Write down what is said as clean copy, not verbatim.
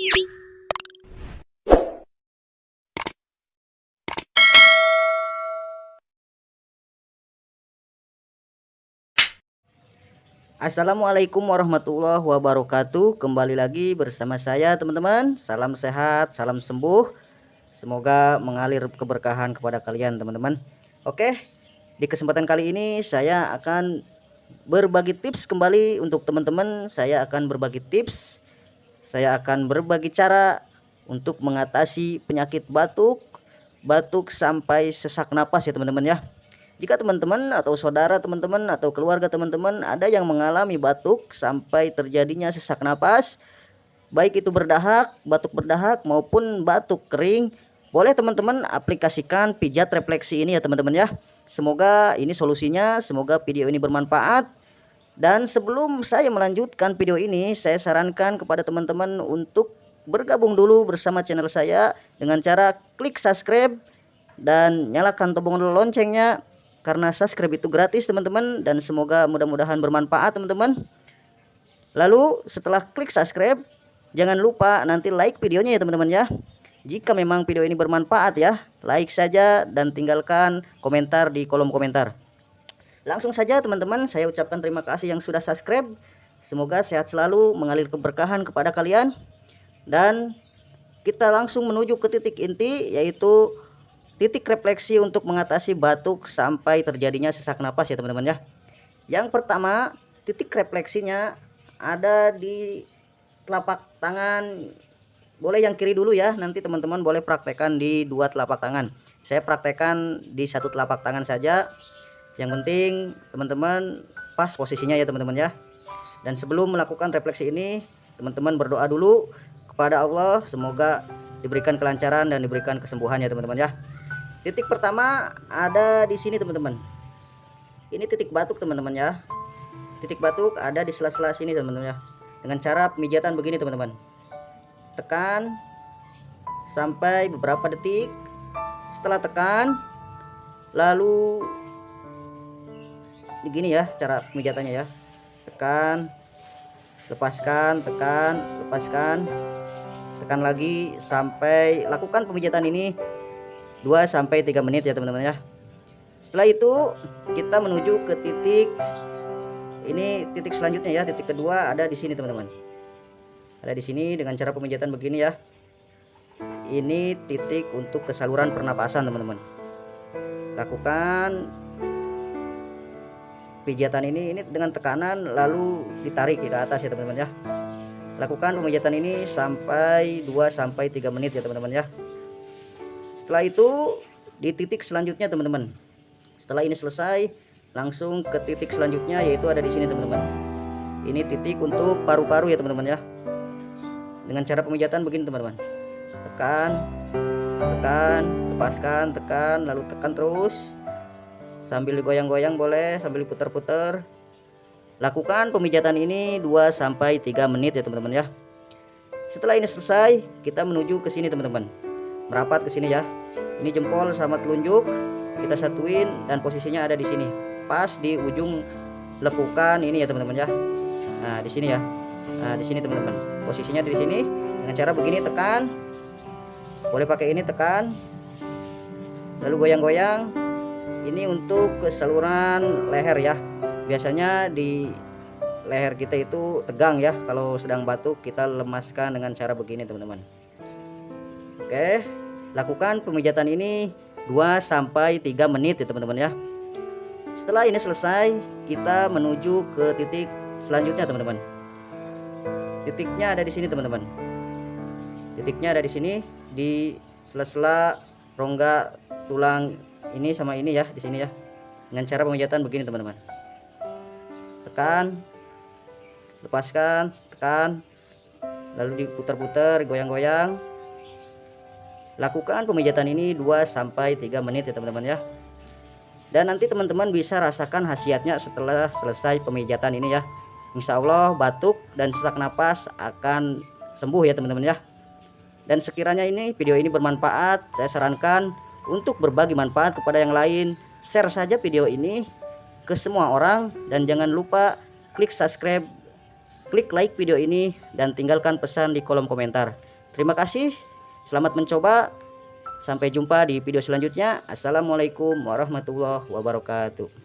Assalamualaikum warahmatullahi wabarakatuh. Kembali lagi bersama saya teman-teman. Salam sehat, salam sembuh. Semoga mengalir keberkahan kepada kalian teman-teman. Oke, di kesempatan kali ini saya akan berbagi tips kembali untuk teman-teman. Saya akan berbagi tips. Saya akan berbagi cara untuk mengatasi penyakit batuk sampai sesak napas ya teman-teman ya. Jika teman-teman atau saudara teman-teman atau keluarga teman-teman ada yang mengalami batuk sampai terjadinya sesak napas, baik itu batuk berdahak maupun batuk kering, boleh teman-teman aplikasikan pijat refleksi ini ya teman-teman ya. Semoga ini solusinya, semoga video ini bermanfaat. Dan sebelum saya melanjutkan video ini, saya sarankan kepada teman-teman untuk bergabung dulu bersama channel saya dengan cara klik subscribe dan nyalakan tombol loncengnya, karena subscribe itu gratis teman-teman, dan semoga mudah-mudahan bermanfaat teman-teman. Lalu setelah klik subscribe, jangan lupa nanti like videonya ya teman-teman ya. Jika memang video ini bermanfaat ya, like saja dan tinggalkan komentar di kolom komentar. Langsung saja teman-teman, saya ucapkan terima kasih yang sudah subscribe. Semoga sehat selalu, mengalir keberkahan kepada kalian. Dan kita langsung menuju ke titik inti, yaitu titik refleksi untuk mengatasi batuk sampai terjadinya sesak napas ya teman-teman ya. Yang pertama, titik refleksinya ada di telapak tangan. Boleh yang kiri dulu ya, nanti teman-teman boleh praktekkan di dua telapak tangan. Saya praktekkan di satu telapak tangan saja. Yang penting teman-teman pas posisinya ya teman-teman ya. Dan sebelum melakukan refleksi ini, teman-teman berdoa dulu kepada Allah, semoga diberikan kelancaran dan diberikan kesembuhan ya teman-teman ya. Titik pertama ada di sini teman-teman. Ini titik batuk teman-teman ya. Titik batuk ada di sela-sela sini teman-teman ya. Dengan cara pemijatan begini teman-teman. Tekan sampai beberapa detik. Setelah tekan, lalu begini ya cara pemijatannya ya. Tekan, lepaskan, tekan, lepaskan. Tekan lagi sampai lakukan pemijatan ini 2-3 menit ya teman-teman ya. Setelah itu kita menuju ke titik ini, titik selanjutnya ya. Titik kedua ada di sini teman-teman. Ada di sini dengan cara pemijatan begini ya. Ini titik untuk ke saluran pernapasan teman-teman. Lakukan pijatan ini dengan tekanan lalu ditarik ke atas ya teman-teman ya. Lakukan pemijatan ini sampai 2-3 menit ya teman-teman ya. Setelah itu di titik selanjutnya teman-teman. Setelah ini selesai, langsung ke titik selanjutnya, yaitu ada di sini teman-teman. Ini titik untuk paru-paru ya teman-teman ya. Dengan cara pemijatan begini teman-teman. Tekan, tekan, lepaskan, tekan, lalu tekan terus. Sambil digoyang-goyang boleh, sambil diputar-putar. Lakukan pemijatan ini 2-3 menit ya teman-teman ya. Setelah ini selesai, kita menuju ke sini teman-teman. Merapat ke sini ya. Ini jempol sama telunjuk kita satuin dan posisinya ada di sini, pas di ujung lekukan ini ya teman-teman ya. Nah di sini ya. Nah di sini teman-teman, posisinya di sini. Dengan cara begini tekan, boleh pakai ini tekan, lalu goyang-goyang. Ini untuk ke saluran leher ya. Biasanya di leher kita itu tegang ya, kalau sedang batuk kita lemaskan dengan cara begini teman-teman. Oke, lakukan pemijatan ini 2-3 menit ya teman-teman ya. Setelah ini selesai, kita menuju ke titik selanjutnya teman-teman. Titiknya ada di sini teman-teman. Titiknya ada di sini, di sela-sela rongga tulang ini sama ini ya, di sini ya. Dengan cara pemijatan begini teman-teman. Tekan, lepaskan, tekan, lalu diputar-putar, goyang-goyang. Lakukan pemijatan ini 2-3 menit ya teman-teman ya. Dan nanti teman-teman bisa rasakan khasiatnya setelah selesai pemijatan ini ya. Insya Allah batuk dan sesak napas akan sembuh ya teman-teman ya. Dan sekiranya ini video ini bermanfaat, saya sarankan untuk berbagi manfaat kepada yang lain. Share saja video ini ke semua orang, dan jangan lupa klik subscribe, klik like video ini, dan tinggalkan pesan di kolom komentar. Terima kasih, selamat mencoba. Sampai jumpa di video selanjutnya. Assalamualaikum warahmatullahi wabarakatuh.